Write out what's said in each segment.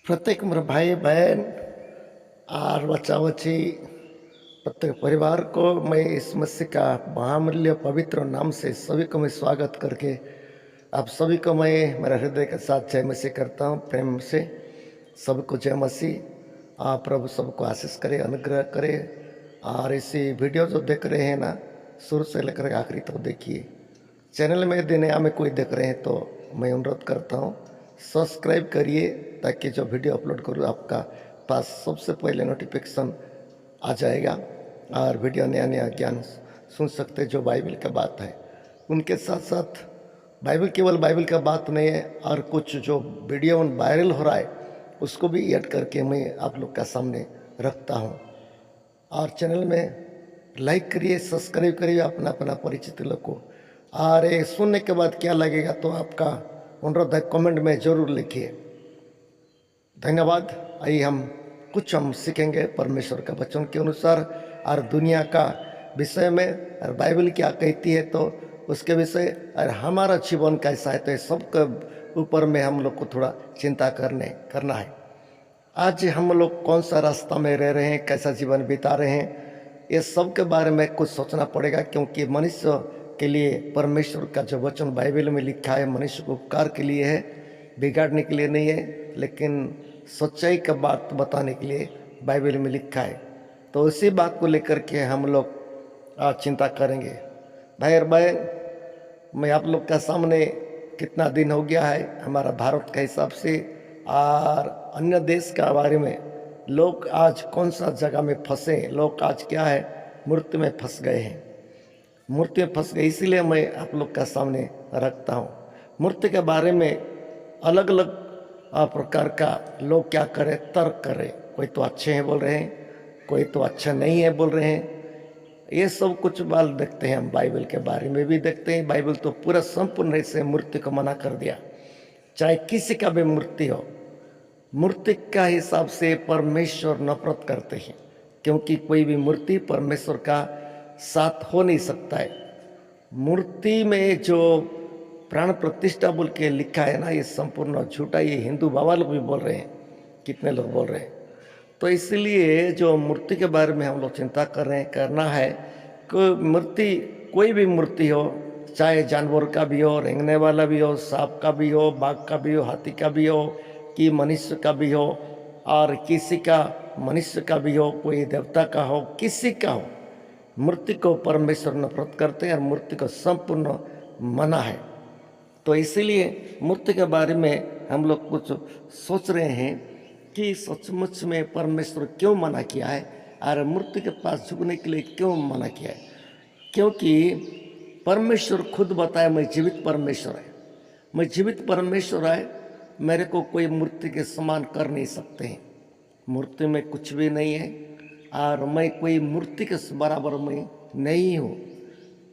प्रत्येक मेरे भाई बहन और बच्चा बच्ची प्रत्येक परिवार को मैं इस मसीह का महामूल्य पवित्र नाम से सभी को मैं स्वागत करके आप सभी को मैं मेरे हृदय के साथ जय मसीह करता हूँ। प्रेम से सबको जय मसीह। आप प्रभु सबको आशीष करे, अनुग्रह करे। और इसी वीडियो जो देख रहे हैं ना, शुरू से लेकर आखिरी तक देखिए। चैनल में दिन में कोई देख रहे हैं तो मैं अनुरोध करता हूँ सब्सक्राइब करिए, ताकि जो वीडियो अपलोड करूँ आपका पास सबसे पहले नोटिफिकेशन आ जाएगा और वीडियो नया नया ज्ञान सुन सकते। जो बाइबल का बात है उनके साथ साथ बाइबल केवल बाइबल का बात नहीं है, और कुछ जो वीडियो वायरल हो रहा है उसको भी ऐड करके मैं आप लोग का सामने रखता हूँ। और चैनल में लाइक करिए, सब्सक्राइब करिए अपना अपना परिचित लोग को। और ये सुनने के बाद क्या लगेगा तो आपका अनुरोध है कमेंट में ज़रूर लिखिए। धन्यवाद। आइए हम सीखेंगे परमेश्वर का वचन के अनुसार और दुनिया का विषय में, और बाइबल क्या कहती है तो उसके विषय, और हमारा जीवन कैसा है तो ये सब के ऊपर में हम लोग को थोड़ा चिंता करना है। आज हम लोग कौन सा रास्ता में रह रहे हैं, कैसा जीवन बिता रहे हैं, ये सब के बारे में कुछ सोचना पड़ेगा। क्योंकि मनुष्य के लिए परमेश्वर का जो वचन बाइबल में लिखा है मनुष्य को उपकार के लिए है, बिगाड़ने के लिए नहीं है, लेकिन सच्चाई का बात बताने के लिए बाइबल में लिखा है। तो उसी बात को लेकर के हम लोग आज चिंता करेंगे। भाई और बहन, मैं आप लोग का सामने कितना दिन हो गया है हमारा भारत के हिसाब से और अन्य देश का बारे में, लोग आज कौन सा जगह में फंसे, लोग आज क्या है मूर्ति में फंस गए हैं, मूर्ति में फंस गए। इसीलिए मैं आप लोग का सामने रखता हूँ। मूर्ति के बारे में अलग अलग प्रकार का लोग क्या करें, तर्क करें। कोई तो अच्छे हैं बोल रहे हैं, कोई तो अच्छा नहीं है बोल रहे हैं। ये सब कुछ बात देखते हैं हम, बाइबल के बारे में भी देखते हैं। बाइबल तो पूरा संपूर्ण से मूर्ति को मना कर दिया, चाहे किसी का भी मूर्ति हो। मूर्ति का हिसाब से परमेश्वर नफरत करते हैं, क्योंकि कोई भी मूर्ति परमेश्वर का साथ हो नहीं सकता है। मूर्ति में जो प्राण प्रतिष्ठा बोल के लिखा है ना, ये संपूर्ण झूठा। ये हिंदू बाबा लोग भी बोल रहे हैं, कितने लोग बोल रहे हैं। तो इसलिए जो मूर्ति के बारे में हम लोग चिंता कर रहे हैं, करना है कि मूर्ति कोई भी मूर्ति हो, चाहे जानवर का भी हो, रेंगने वाला भी हो, सांप का भी हो, बाघ का भी हो, हाथी का भी हो, कि मनुष्य का भी हो, और किसी का मनुष्य का भी हो, कोई देवता का हो, किसी का हो, मूर्ति को परमेश्वर नफरत करते हैं और मूर्ति को संपूर्ण मना है। तो इसीलिए मूर्ति के बारे में हम लोग कुछ सोच रहे हैं कि सचमुच में परमेश्वर क्यों मना किया है और मूर्ति के पास झुकने के लिए क्यों मना किया है। क्योंकि परमेश्वर खुद बताया मैं जीवित परमेश्वर है, मैं जीवित परमेश्वर है, मेरे को कोई मूर्ति के समान कर नहीं सकते हैं। मूर्ति में कुछ भी नहीं है और मैं कोई मूर्ति के बराबर में नहीं हूँ,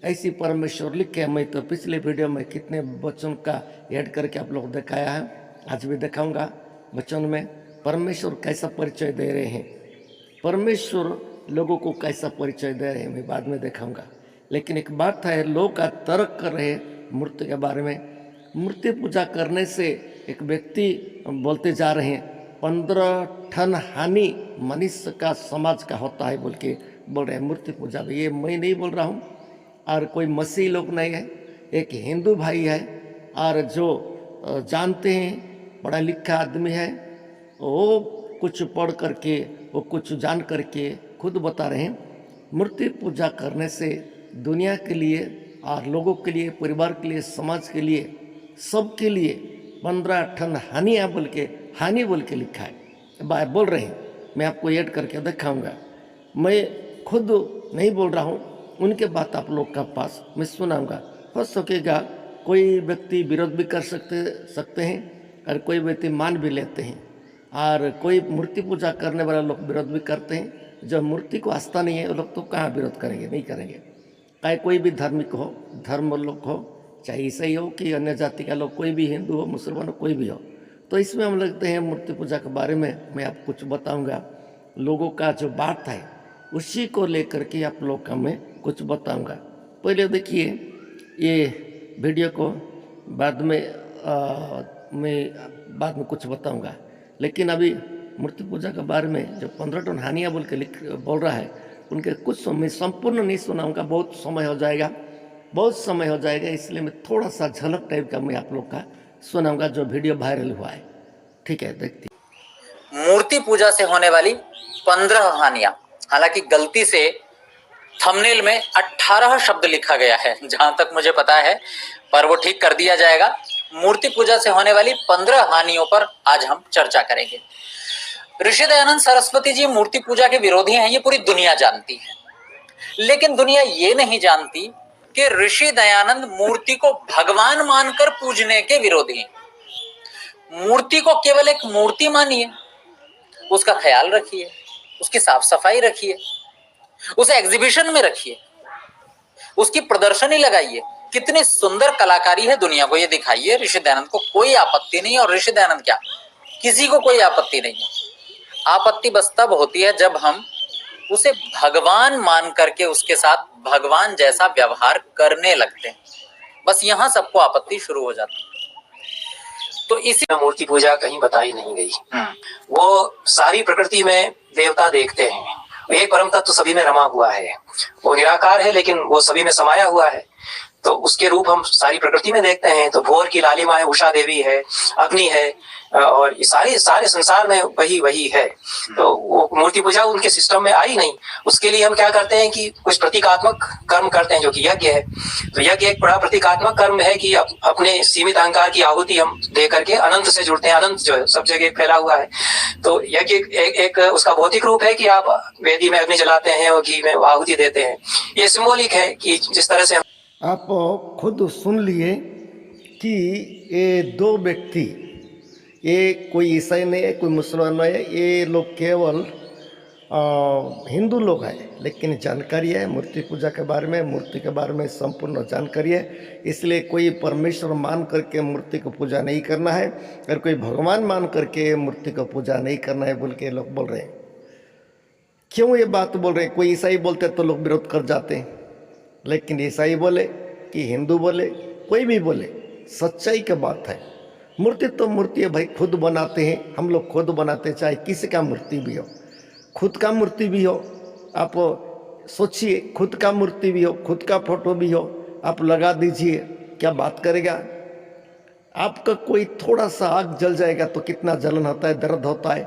ऐसी परमेश्वर लिखे। मैं तो पिछले वीडियो में कितने वचन का ऐड करके आप लोग दिखाया है, आज भी दिखाऊंगा। वचन में परमेश्वर कैसा परिचय दे रहे हैं, परमेश्वर लोगों को कैसा परिचय दे रहे हैं, मैं बाद में दिखाऊंगा। लेकिन एक बात है, लोग का तर्क कर रहे हैं मूर्ति के बारे में। मूर्ति पूजा करने से एक व्यक्ति बोलते जा रहे हैं 15 टन हानि मनुष्य का समाज का होता है बोल के बोल रहे हैं मूर्ति पूजा में। ये मैं नहीं बोल रहा हूँ और कोई मसीह लोग नहीं है, एक हिंदू भाई है और जो जानते हैं, पढ़ा लिखा आदमी है, वो कुछ पढ़ करके, वो कुछ जान करके खुद बता रहे हैं मूर्ति पूजा करने से दुनिया के लिए और लोगों के लिए, परिवार के लिए, समाज के लिए, सबके लिए 15 टन हानि है बोल के, हानि बोल के लिखा है, बोल रहे हैं। मैं आपको ऐड करके दिखाऊंगा, मैं खुद नहीं बोल रहा हूँ, उनके बात आप लोग का पास मैं सुनाऊंगा। हो सकेगा कोई व्यक्ति विरोध भी कर सकते हैं और कोई व्यक्ति मान भी लेते हैं, और कोई मूर्ति पूजा करने वाले लोग विरोध भी करते हैं। जो मूर्ति को आस्था नहीं है वो लोग तो कहाँ विरोध करेंगे, नहीं करेंगे। चाहे कोई भी धार्मिक हो, धर्म लोग हो, चाहे ईसाई हो कि अन्य जाति का लोग, कोई भी हिंदू हो, मुसलमान हो, कोई भी हो। तो इसमें हम लगते हैं मूर्ति पूजा के बारे में मैं आपको कुछ बताऊंगा। लोगों का जो बात है उसी को लेकर के आप लोग का मैं कुछ बताऊंगा। पहले देखिए ये वीडियो को, बाद में मैं बाद में कुछ बताऊंगा। लेकिन अभी मूर्ति पूजा के बारे में जो 15 टन हानियाँ बोल के बोल रहा है, उनके कुछ समय संपूर्ण नहीं सुना, उनका बहुत समय हो जाएगा, बहुत समय हो जाएगा, इसलिए मैं थोड़ा सा झलक टाइप का मैं आप लोग का सुनाऊंगा जो वीडियो वायरल हुआ है। ठीक है, देखते। मूर्ति पूजा से होने वाली 15 हानियां, हालांकि गलती से थंबनेल में 18 शब्द लिखा गया है जहां तक मुझे पता है, पर वो ठीक कर दिया जाएगा। मूर्ति पूजा से होने वाली 15 हानियों पर आज हम चर्चा करेंगे। ऋषि दयानंद सरस्वती जी मूर्ति पूजा के विरोधी हैं, ये पूरी दुनिया जानती है, लेकिन दुनिया ये नहीं जानती कि ऋषि दयानंद मूर्ति को भगवान मानकर पूजने के विरोधी हैं। मूर्ति को केवल एक मूर्ति मानिए, उसका ख्याल रखिए, उसकी साफ सफाई रखिए, उसे एग्जीबिशन में रखिए, उसकी प्रदर्शनी लगाइए, कितनी सुंदर कलाकारी है दुनिया को ये दिखाइए। ऋषि दयानंद को कोई आपत्ति नहीं, और ऋषि दयानंद क्या, किसी को कोई आपत्ति नहीं है। आपत्ति बस तब होती है जब हम उसे भगवान मान करके उसके साथ भगवान जैसा व्यवहार करने लगते हैं, बस यहां सबको आपत्ति शुरू हो जाती है। तो इसी मूर्ति पूजा कहीं बताई नहीं गई। वो सारी प्रकृति में देवता देखते हैं, एक परम तत्व सभी में रमा हुआ है, वो निराकार है लेकिन वो सभी में समाया हुआ है, तो उसके रूप हम सारी प्रकृति में देखते हैं। तो भोर की लालिमा है, उषा देवी है, अग्नि है, और सारे संसार में वही है। तो वो मूर्ति पूजा उनके सिस्टम में आई नहीं। उसके लिए हम क्या करते हैं कि कुछ प्रतीकात्मक कर्म करते हैं, जो कि यज्ञ है। तो यज्ञ एक बड़ा प्रतीकात्मक कर्म है कि अपने सीमित अहंकार की आहुति हम दे करके अनंत से जुड़ते हैं। अनंत जो है सब जगह फैला हुआ है। तो यज्ञ एक उसका भौतिक रूप है कि आप वेदी में अग्नि जलाते हैं और घी में आहुति देते हैं। ये सिंबॉलिक है कि जिस तरह से आप खुद सुन लिए कि ये दो व्यक्ति, ये कोई ईसाई नहीं है, कोई मुसलमान नहीं है, ये लोग केवल हिंदू लोग हैं, लेकिन जानकारी है मूर्ति पूजा के बारे में, मूर्ति के बारे में संपूर्ण जानकारी है। इसलिए कोई परमेश्वर मान करके मूर्ति को पूजा नहीं करना है, और कोई भगवान मान करके मूर्ति को पूजा नहीं करना है बोल के लोग बोल रहे हैं। क्यों ये बात बोल रहे हैं? कोई ईसाई बोलते तो लोग विरोध कर जाते हैं, लेकिन ईसाई बोले कि हिंदू बोले, कोई भी बोले, सच्चाई की बात है। मूर्ति तो मूर्ति है भाई, खुद बनाते हैं हम लोग, खुद बनाते, चाहे किसी का मूर्ति भी हो, खुद का मूर्ति भी हो। आप सोचिए, खुद का मूर्ति भी हो, खुद का फोटो भी हो, आप लगा दीजिए, क्या बात करेगा? आपका कोई थोड़ा सा आग जल जाएगा तो कितना जलन होता है, दर्द होता है।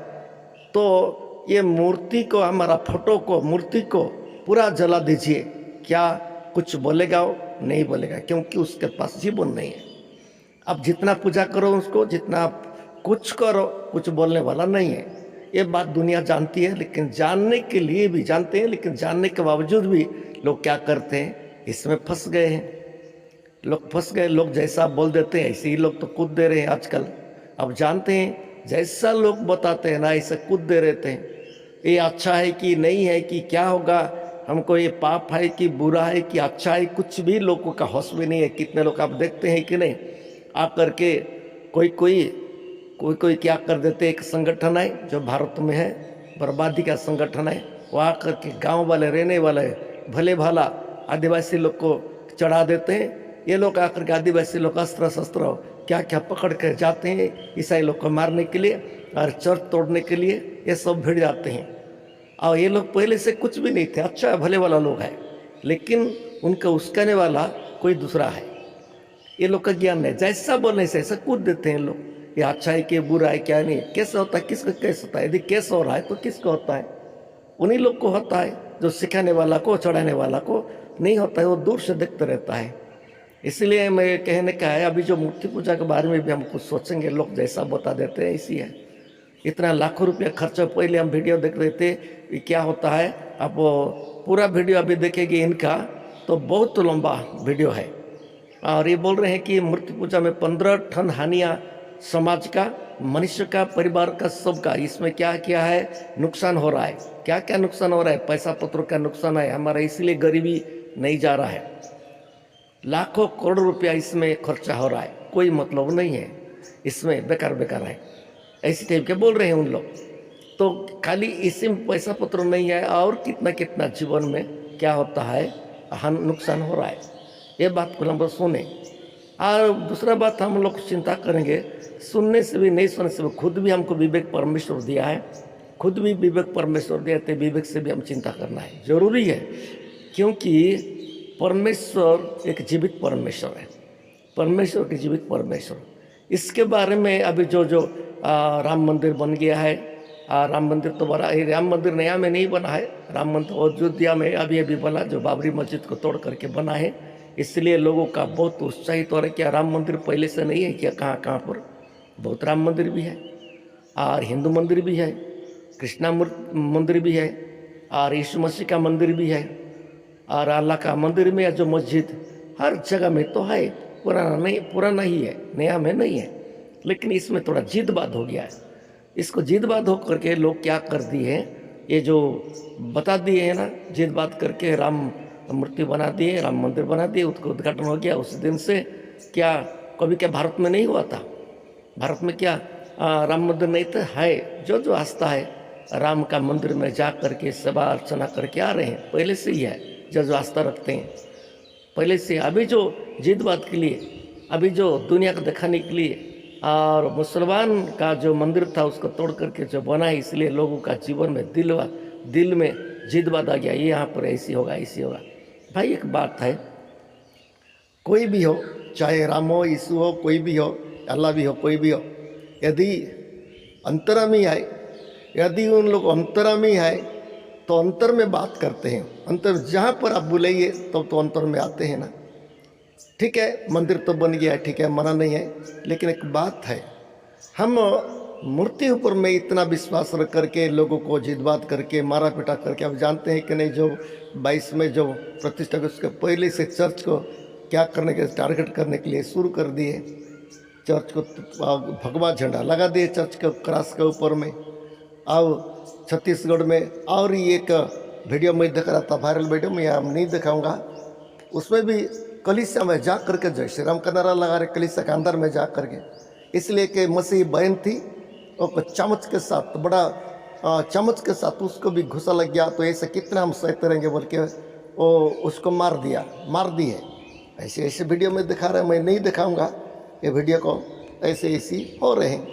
तो ये मूर्ति को, हमारा फोटो को, मूर्ति को पूरा जला दीजिए, क्या कुछ बोलेगा? वो नहीं बोलेगा, क्योंकि उसके पास जीवन नहीं है। आप जितना पूजा करो उसको, जितना आप कुछ करो, कुछ बोलने वाला नहीं है। ये बात दुनिया जानती है, लेकिन जानने के लिए भी जानते हैं, लेकिन जानने के बावजूद भी लोग क्या करते हैं, इसमें फंस गए हैं। लोग फंस गए, लोग जैसा बोल देते हैं ऐसे ही लोग तो कूद दे रहे हैं आजकल। अब जानते हैं, जैसा लोग बताते हैं ना, ऐसे कूद दे रहते हैं। ये अच्छा है कि नहीं है, कि क्या होगा, हमको ये पाप है कि बुरा है कि अच्छा है, कुछ भी लोगों का होश भी नहीं है। कितने लोग आप देखते हैं कि नहीं, आकर के कोई क्या कर देते। एक संगठन है जो भारत में है, बर्बादी का संगठन है, वो आकर के गाँव वाले, रहने वाले भले भाला आदिवासी लोग को चढ़ा देते हैं। ये लोग आकर के आदिवासी लोग अस्त्र शस्त्र क्या क्या पकड़ कर जाते हैं ईसाई लोग को मारने के लिए और चर्च तोड़ने के लिए, ये सब भिड़ जाते हैं। और ये लोग पहले से कुछ भी नहीं थे, अच्छा भले वाला लोग है, लेकिन उनका उस्काने वाला कोई दूसरा है। ये लोग का ज्ञान नहीं, जैसा बोलने से ऐसा कूद देते हैं लोग। ये अच्छा है कि बुरा है, क्या नहीं, कैसे होता है, किसका कैसे होता है। यदि कैसे हो रहा है तो किसका होता है? उन्हीं लोग को होता है, जो सिखाने वाला को, चढ़ाने वाला को नहीं होता है, वो दूर से देखते रहता है। इसलिए मैं कहने का है, अभी जो मूर्ति पूजा के बारे में भी हम कुछ सोचेंगे, लोग जैसा बता देते हैं ऐसी है। इतना लाखों रुपया खर्चा, पहले हम वीडियो देख रहे थे, क्या होता है। आप पूरा वीडियो अभी देखेंगे इनका, तो बहुत लंबा वीडियो है। और ये बोल रहे हैं कि मूर्ति पूजा में 15 टन हानियाँ समाज का, मनुष्य का, परिवार का, सबका। इसमें क्या क्या है, नुकसान हो रहा है। क्या क्या नुकसान हो रहा है? पैसा पत्र का नुकसान है हमारा, इसलिए गरीबी नहीं जा रहा है। लाखों करोड़ रुपया इसमें खर्चा हो रहा है, कोई मतलब नहीं है इसमें, बेकार बेकार है, ऐसी टाइप के बोल रहे हैं उन लोग। तो खाली इसी में पैसा पत्र नहीं है, और कितना कितना जीवन में क्या होता है, नुकसान हो रहा है। ये बात को हम लोग सुने। और दूसरा बात हम लोग चिंता करेंगे सुनने से भी नहीं सुनने से भी खुद भी हमको विवेक परमेश्वर दिया है, खुद भी विवेक परमेश्वर दिया, तो विवेक से भी हम चिंता करना है, जरूरी है। क्योंकि परमेश्वर एक जीवित परमेश्वर है, परमेश्वर के जीवित परमेश्वर। इसके बारे में अभी जो जो राम मंदिर बन गया है, राम मंदिर तो बड़ा, राम मंदिर नया में नहीं बना है, राम मंदिर अयोध्या में अभी अभी बना, जो बाबरी मस्जिद को तोड़ करके बना है। इसलिए लोगों का बहुत उत्साहित हो रहा है। क्या राम मंदिर पहले से नहीं है क्या? कहाँ कहाँ पर बहुत राम मंदिर भी है, और हिंदू मंदिर भी है, कृष्णा मंदिर भी है, और यीशु मसीह का मंदिर भी है, और अल्लाह का मंदिर में जो मस्जिद हर जगह में तो है। पुराना ही है, नया में नहीं है। लेकिन इसमें थोड़ा जिदबाद हो गया है। इसको जिदबाद होकर के लोग क्या कर दिए, ये जो बता दिए है ना, जिदबाद करके राम मूर्ति बना दिए, राम मंदिर बना दिए, उसका उद्घाटन हो गया। उस दिन से क्या कभी क्या भारत में नहीं हुआ था? भारत में क्या राम मंदिर नहीं था? है। जो जो आस्था है राम का मंदिर में जा करके सेवा अर्चना करके आ रहे हैं, पहले से ही है। जो जो आस्था रखते हैं पहले से। अभी जो जिदबाद के लिए, अभी जो दुनिया को दिखाने के लिए, और मुसलमान का जो मंदिर था उसको तोड़ करके जो बना है, इसलिए लोगों का जीवन में दिल में जिदबाद आ गया, ये यहाँ पर ऐसी होगा ऐसी होगा। भाई एक बात है, कोई भी हो, चाहे राम हो, यीशु हो, कोई भी हो, अल्लाह भी हो, कोई भी हो, यदि अंतरामी है, यदि उन लोग अंतरामी है तो अंतर में बात करते हैं। अंतर जहाँ पर आप बुलाइए तो अंतर में आते हैं ना। ठीक है, मंदिर तो बन गया है, ठीक है, मना नहीं है। लेकिन एक बात है, हम मूर्ति ऊपर में इतना विश्वास रख करके लोगों को जिदबाद करके मारा पीटा करके, अब जानते हैं कि नहीं, जो 22 में जो प्रतिष्ठा उसके पहले से चर्च को क्या करने के, टारगेट करने के लिए शुरू कर दिए। चर्च को भगवा झंडा लगा दिए चर्च के क्रॉस के ऊपर में। अब छत्तीसगढ़ में और एक वीडियो में देख रहा था, वायरल वीडियो में, यहाँ नहीं दिखाऊंगा, उसमें भी कलीसिया में जा करके जय श्री राम का नारा लगा रहे, कलीसिया के अंदर में जा करके। इसलिए कि मसीही बहन थी, और चम्मच के साथ, बड़ा चम्मच के साथ उसको भी घुसा लग गया, तो ऐसे कितना हम सहते रहेंगे बोल के वो उसको मार दिए। ऐसे ऐसे वीडियो में दिखा रहे हैं, मैं नहीं दिखाऊंगा ये वीडियो को, ऐसे ऐसी हो रहे हैं।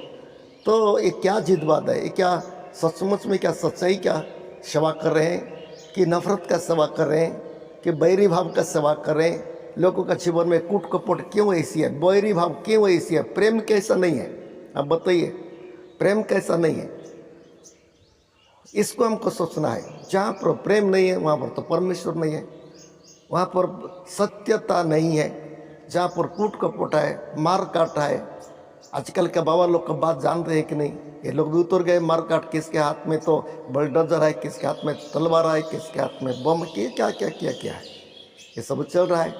तो ये क्या जिदबाद है? ये क्या सचमुच में क्या सच्चाई क्या सेवा कर रहे हैं, कि नफरत का सेवा कर रहे हैं, कि बैरी भाव का सेवा कर रहे हैं? लोगों का जीवन में कूट कपट क्यों ऐसी है? बैरी भाव क्यों ऐसी है? प्रेम कैसा नहीं है? आप बताइए, प्रेम कैसा नहीं है? इसको हमको सोचना है। जहाँ पर प्रेम नहीं है वहाँ पर तो परमेश्वर नहीं है, वहाँ पर सत्यता नहीं है। जहाँ पर कूट कपट है, मार काट है। आजकल के बाबा लोग का बात जान रहे हैं कि नहीं? ये लोग भी उतर गए मार काट। किसके हाथ में तो बुलडोजर है, किसके हाथ में तलवार है, किसके हाथ में बम, क्या क्या क्या क्या है, ये सब चल रहा है।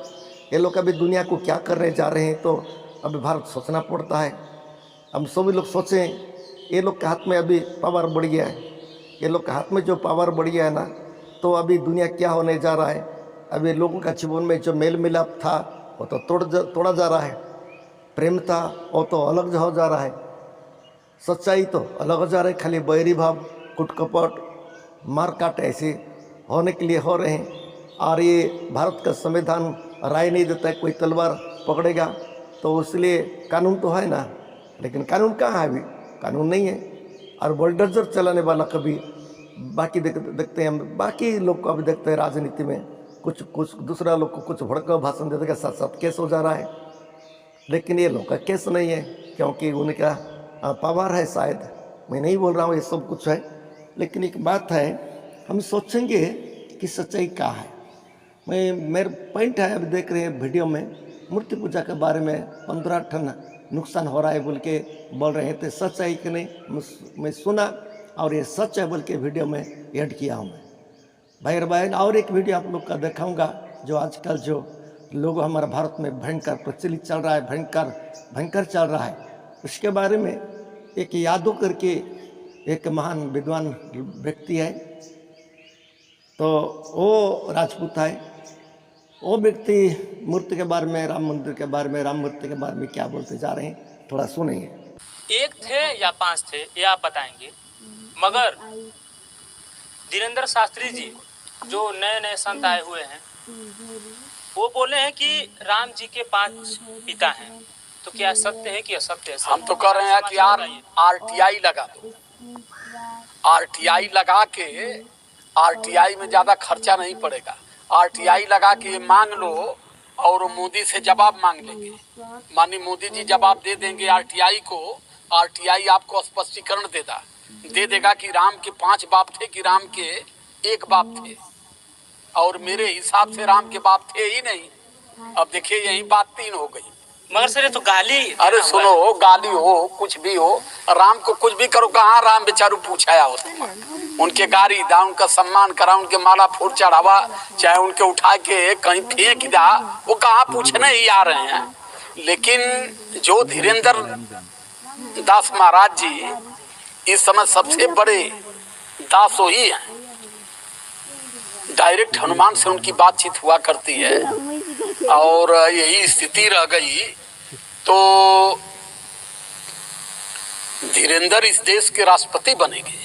ये लोग अभी दुनिया को क्या करने जा रहे हैं, तो अभी भारत सोचना पड़ता है। हम सभी लोग सोचें, ये लोग के हाथ में अभी पावर बढ़ गया है। ये लोग के हाथ में जो पावर बढ़ गया है ना, तो अभी दुनिया क्या होने जा रहा है। अभी लोगों का जीवन में जो मेल मिलाप था वो तो तोड़ा जा रहा है। प्रेम था वो तो अलग हो जा रहा है। सच्चाई तो अलग हो जा रहा है। खाली बैरी भाव, कुटकपट, मार काट ऐसे होने के लिए हो रहे हैं। और ये भारत का संविधान राय नहीं देता है, कोई तलवार पकड़ेगा तो इसलिए कानून तो है ना, लेकिन कानून कहाँ है? अभी कानून नहीं है। और बुलडोजर चलाने वाला कभी बाकी देखते हैं हम, बाकी लोग को अभी देखते हैं राजनीति में कुछ दूसरा लोग को कुछ भड़का भाषण देने के साथ साथ केस हो जा रहा है। लेकिन ये लोग का केस नहीं है, क्योंकि उनका पावर है शायद। मैं नहीं बोल रहा हूँ ये सब कुछ है, लेकिन एक बात है, हम सोचेंगे कि सच्चाई क्या है। मेरे पॉइंट है, अभी देख रहे हैं वीडियो में मूर्ति पूजा के बारे में 15 टन नुकसान हो रहा है बोल के बोल रहे थे। सच है कि नहीं मैं सुना, और ये सच है बोल के वीडियो में ऐड किया हूँ मैं। भाई और बहन, और एक वीडियो आप लोग का दिखाऊंगा, जो आजकल जो लोग हमारे भारत में भयंकर प्रचलित चल रहा है, भयंकर चल रहा है। उसके बारे में एक यादव करके एक महान विद्वान व्यक्ति है, तो वो राजपूत है। वो व्यक्ति मूर्ति के बारे में, राम मंदिर के बारे में, राम मूर्ति के बारे में क्या बोलते जा रहे हैं, थोड़ा सुनेंगे। 1 थे या 5 थे ये आप बताएंगे, मगर धीरेन्द्र शास्त्री जी जो नए संत आए हुए हैं, वो बोले हैं कि राम जी के 5 पिता हैं। तो क्या सत्य है कि असत्य है? हम तो कह रहे हैं कि यार आरटीआई लगा दो, आरटीआई लगा के, आरटीआई में ज्यादा खर्चा नहीं पड़ेगा। आरटीआई लगा के मांग लो और मोदी से जवाब मांग लेंगे, माननीय मोदी जी जवाब दे देंगे आरटीआई को। आरटीआई आपको स्पष्टीकरण दे देगा कि राम के 5 बाप थे कि राम के 1 बाप थे, और मेरे हिसाब से राम के बाप थे ही नहीं। अब देखिए यही बात 3 हो गई। मगर सर ये तो गाली। अरे सुनो, गाली हो कुछ भी हो, राम को कुछ भी करो, कहाँ राम बेचारू पूछाया होता, उनके गाड़ी दा, उनका सम्मान करा, उनके माला फूल चढ़ावा, चाहे उनके उठा के कहीं फेंक दा, वो कहाँ पूछने ही आ रहे हैं। लेकिन जो धीरेन्द्र दास महाराज जी इस समय सबसे बड़े दास वही है, डायरेक्ट हनुमान से उनकी बातचीत हुआ करती है, और यही स्थिति रह गई तो धीरेन्द्र इस देश के राष्ट्रपति बनेंगे।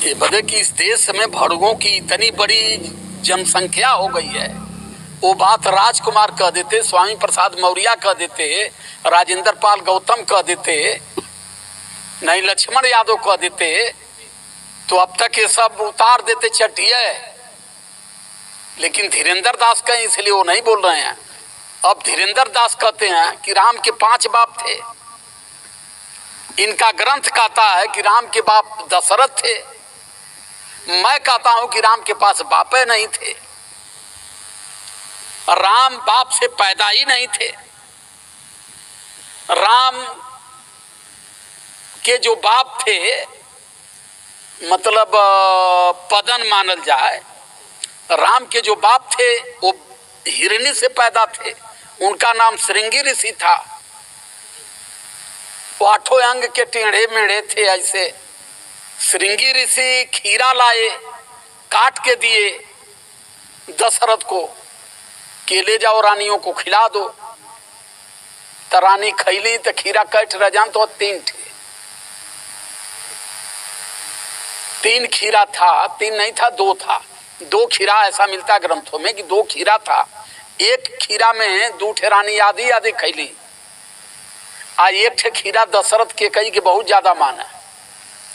ये बदे कि इस देश में भड़ुओं की इतनी बड़ी जनसंख्या हो गई है, वो बात राजकुमार कह देते, स्वामी प्रसाद मौर्य कह देते, राजेंद्र पाल गौतम कह देते, नहीं लक्ष्मण यादव कह देते, तो अब तक ये सब उतार देते चटिए। लेकिन धीरेन्द्र दास कहें इसलिए वो नहीं बोल रहे हैं। अब धीरेन्द्र दास कहते हैं कि राम के 5 बाप थे। इनका ग्रंथ कहता है कि राम के बाप दशरथ थे। मैं कहता हूं कि राम के पास बापे नहीं थे, राम बाप से पैदा ही नहीं थे। राम के जो बाप थे, मतलब पदन मानल जाए, राम के जो बाप थे वो हिरणी से पैदा थे, उनका नाम श्रृंगी ऋषि था। वो 8 अंग के टेढ़े मेढ़े थे ऐसे। श्रृंगी ऋषि खीरा लाए, काट के दिए दशरथ को कि ले जाओ रानियों को खिला दो। तो रानी खैली तो खीरा कट रह जान तो 3 थे, 3 खीरा था, 3 नहीं था 2 था। 2 खीरा ऐसा मिलता ग्रंथों में कि 2 खीरा था। 1 खीरा में 2 ठे रानी आधी खैली, आ 1 ठे खीरा दशरथ के कही के बहुत ज्यादा मान है।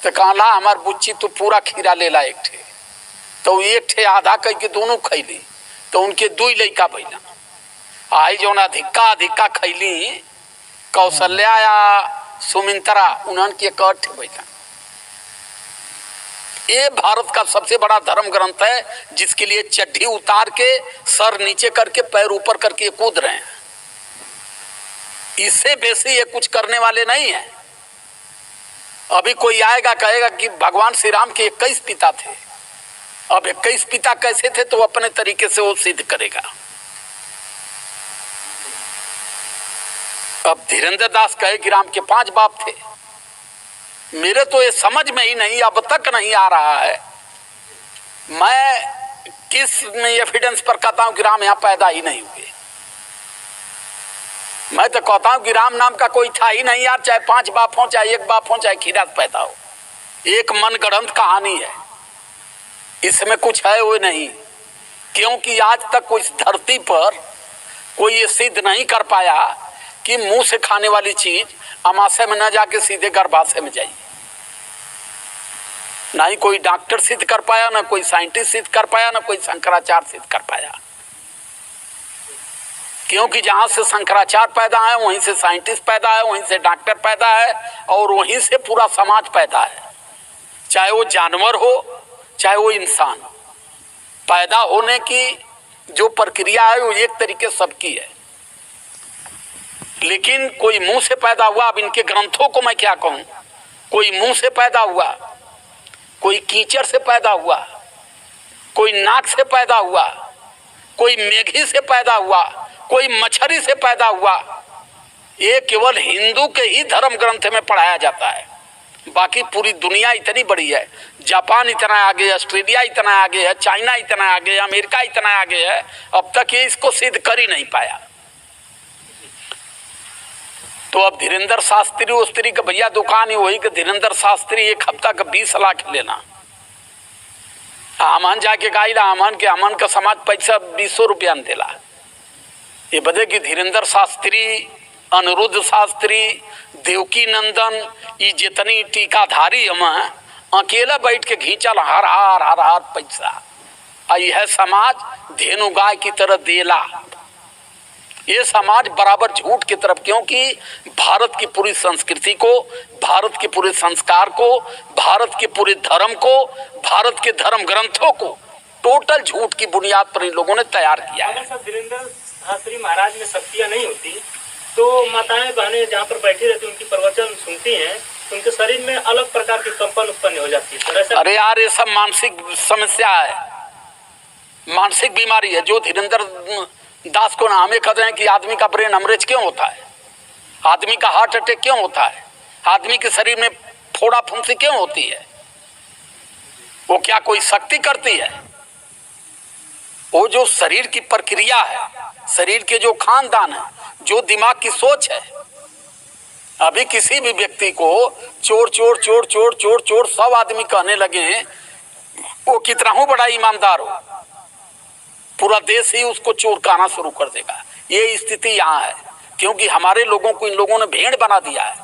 तो कहला हमार बुच्ची तो पूरा खीरा ले ला 1 ठे, तो 1 ठे आधा कही के दोनों खैली, तो उनके 2 लड़का भैला। आई जो ना धिक्का खैली कौशल्या या सुमिंत्रा, उन्होंने के 1 ठे भैला। ये भारत का सबसे बड़ा धर्म ग्रंथ है, जिसके लिए चड्ढी उतार के सर नीचे करके पैर ऊपर करके कूद रहे हैं। इससे बेसी ये कुछ करने वाले नहीं है। अभी कोई आएगा कहेगा कि भगवान श्री राम के 21 पिता थे। अब 21 पिता कैसे थे तो अपने तरीके से वो सिद्ध करेगा। अब धीरेन्द्र दास कहे कि राम के 5 बाप थे। मेरे तो ये समझ में ही नहीं, अब तक नहीं आ रहा है मैं किस एविडेंस पर कहता हूं कि राम यहां पैदा ही नहीं हुए। मैं तो कहता हूं कि राम नाम का कोई था ही नहीं यार, चाहे 5 बाप हो, चाहे 1 बाप हो, चाहे खीरा पैदा हो। एक मनगढ़ंत कहानी है, इसमें कुछ है वो नहीं। क्योंकि आज तक कोई इस धरती पर कोई ये सिद्ध नहीं कर पाया कि मुंह से खाने वाली चीज अमाशय में न जाके सीधे गर्भाशय में जाए। ना ही कोई डॉक्टर सिद्ध कर पाया, ना कोई साइंटिस्ट सिद्ध कर पाया, ना कोई शंकराचार्य सिद्ध कर पाया। क्योंकि जहां से शंकराचार्य पैदा है वहीं से साइंटिस्ट पैदा है, वहीं से डॉक्टर पैदा है, और वहीं से पूरा समाज पैदा है। चाहे वो जानवर हो चाहे वो इंसान, पैदा होने की जो प्रक्रिया है वो एक तरीके सबकी है। लेकिन कोई मुंह से पैदा हुआ, अब इनके ग्रंथों को मैं क्या कहूं, कोई मुंह से पैदा हुआ, कोई कीचड़ से पैदा हुआ, कोई नाक से पैदा हुआ, कोई मेघी से पैदा हुआ, कोई मछली से पैदा हुआ। ये केवल हिंदू के ही धर्म ग्रंथ में पढ़ाया जाता है। बाकी पूरी दुनिया इतनी बड़ी है, जापान इतना आगे, ऑस्ट्रेलिया इतना आगे है, चाइना इतना आगे, अमेरिका इतना आगे है, अब तक ये इसको सिद्ध कर ही नहीं पाया। तो अब धीरेन्द्र शास्त्री उस्त्री का भैया दुकान ही वही कि धीरेन्द्र शास्त्री 1 हफ्ता का 20 लाख लेना। अमन जाके गाइला, अमन के अमन का समाज पैसा 200 रुपया न देला। ये बदे कि धीरेन्द्र शास्त्री, अनिरुद्ध शास्त्री, देवकी नंदन, ये जितनी टीकाधारी हम अकेला बैठ के घींचल हर हार पैसा। यह समाज धेनु गाय की तरह देला। ये समाज बराबर झूठ की तरफ, क्योंकि भारत की पूरी संस्कृति को, भारत के पूरे संस्कार को, भारत के पूरे धर्म को, भारत के धर्म ग्रंथों को टोटल झूठ की बुनियाद पर इन लोगों ने तैयार किया है। अगर धीरेन्द्र शास्त्री महाराज में शक्तियाँ नहीं होती तो माताएं बहनें जहाँ पर बैठी रहती उनकी प्रवचन सुनती हैं, उनके शरीर में अलग प्रकार की कंपन उत्पन्न हो जाती है। अरे यार, ये सब मानसिक समस्या है, मानसिक बीमारी है। जो धीरेन्द्र दास को नामे कहते हैं कि आदमी का ब्रेन हेमरेज क्यों होता है, आदमी का हार्ट अटैक क्यों होता है, आदमी के शरीर में फोड़ा फुंसी क्यों होती है, वो क्या कोई शक्ति करती है? वो जो शरीर की प्रक्रिया है, शरीर के जो खानदान है, जो दिमाग की सोच है। अभी किसी भी व्यक्ति को चोर चोर चोर चोर चोर चोर सब आदमी कहने लगे, वो कितना हो बड़ा ईमानदार हो, पूरा देश ही उसको चोर कहना शुरू कर देगा। ये स्थिति यहाँ है, क्योंकि हमारे लोगों को इन लोगों ने भेड़ बना दिया है।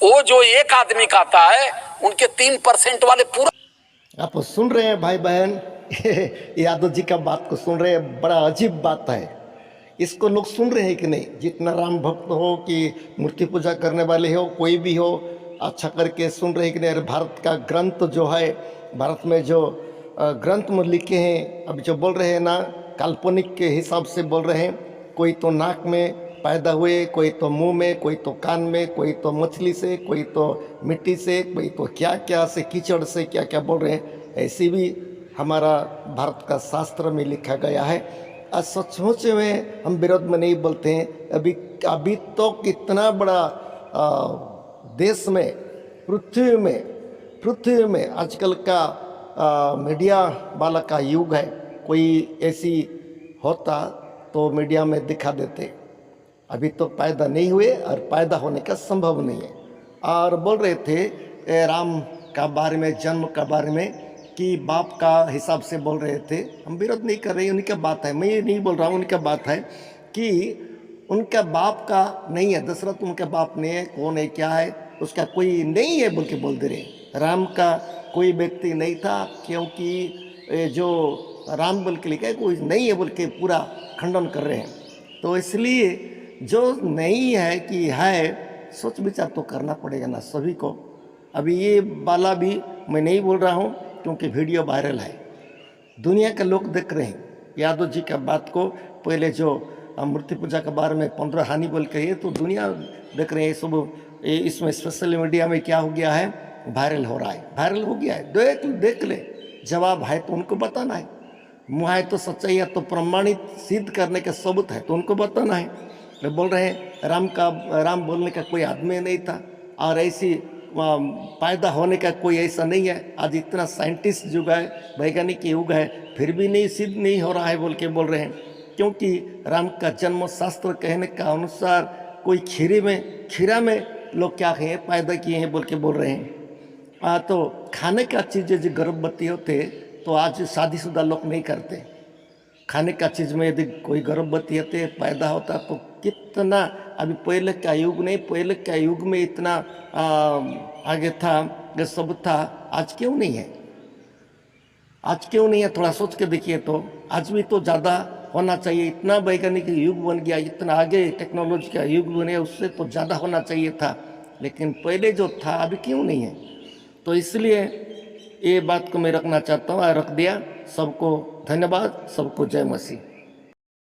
वो जो एक आदमी कहता है, उनके 3% वाले पूरा। आप सुन रहे हैं भाई बहन, यादव जी का बात को सुन रहे हैं। बड़ा अजीब बात है, इसको लोग सुन रहे हैं कि नहीं? जितना राम भक्त हो कि मूर्ति पूजा करने वाले हो, कोई भी हो, अच्छा करके सुन रहे हैं कि नहीं? अरे भारत का ग्रंथ जो है, भारत में जो ग्रंथ में लिखे हैं, अब जो बोल रहे हैं ना, काल्पनिक के हिसाब से बोल रहे हैं। कोई तो नाक में पैदा हुए, कोई तो मुंह में, कोई तो कान में, कोई तो मछली से, कोई तो मिट्टी से, कोई तो क्या क्या से, कीचड़ से, क्या क्या बोल रहे हैं। ऐसी भी हमारा भारत का शास्त्र में लिखा गया है। और सचमुच में हम विरोध में नहीं बोलते हैं। अभी तो कितना बड़ा देश में, पृथ्वी में आजकल का मीडिया वाला का युग है। कोई ऐसी होता तो मीडिया में दिखा देते। अभी तो पैदा नहीं हुए और पैदा होने का संभव नहीं है। और बोल रहे थे राम का बारे में, जन्म का बारे में, कि बाप का हिसाब से बोल रहे थे। हम विरोध नहीं कर रहे, उनका बात है, मैं ये नहीं बोल रहा हूँ। उनका बात है कि उनका बाप का नहीं है, दशरथ उनका बाप नहीं है, कौन है, क्या है, उसका कोई नहीं है बोल के बोल दे रहे। राम का कोई व्यक्ति नहीं था, क्योंकि जो राम बोल के लिखा है कोई नहीं है बोल के पूरा खंडन कर रहे हैं। तो इसलिए जो नहीं है कि है, सोच विचार तो करना पड़ेगा ना सभी को। अभी ये वाला भी मैं नहीं बोल रहा हूँ, क्योंकि वीडियो वायरल है, दुनिया के लोग देख रहे हैं यादव जी का बात को। पहले जो मूर्ति पूजा के बारे में 15 हानि बोल के, ये तो दुनिया देख रहे हैं सब। इसमें सोशल मीडिया में क्या हो गया है, वायरल हो रहा है, वायरल हो गया है। देख ले, जवाब है तो उनको बताना है, मुँह है तो सच्चाई है तो प्रमाणित सिद्ध करने का सबूत है तो उनको बताना है। वे बोल रहे हैं राम बोलने का कोई आदमी नहीं था, और ऐसी पैदा होने का कोई ऐसा नहीं है। आज इतना साइंटिस्ट युग है, वैज्ञानिक युग है, फिर भी नहीं सिद्ध नहीं हो रहा है बोल के बोल रहे हैं। क्योंकि राम का जन्म शास्त्र कहने का अनुसार कोई खीरा में लोग क्या हैं पैदा किए हैं बोल के बोल रहे हैं। तो खाने का चीज़ जो गर्भवती होते तो आज शादीशुदा लोग नहीं करते। खाने का चीज़ में यदि कोई गर्भवती होते पैदा होता तो कितना, अभी पहले का युग नहीं, पहले का युग में इतना आगे था, ये सब था, आज क्यों नहीं है? आज क्यों नहीं है? थोड़ा सोच के देखिए तो आज भी तो ज़्यादा होना चाहिए। इतना वैज्ञानिक युग बन गया, इतना आगे टेक्नोलॉजी का युग बने, उससे तो ज़्यादा होना चाहिए था, लेकिन पहले जो था अभी क्यों नहीं है? तो इसलिए ये बात को मैं रखना चाहता हूँ और रख दिया। सबको धन्यवाद, सबको जय मसीह।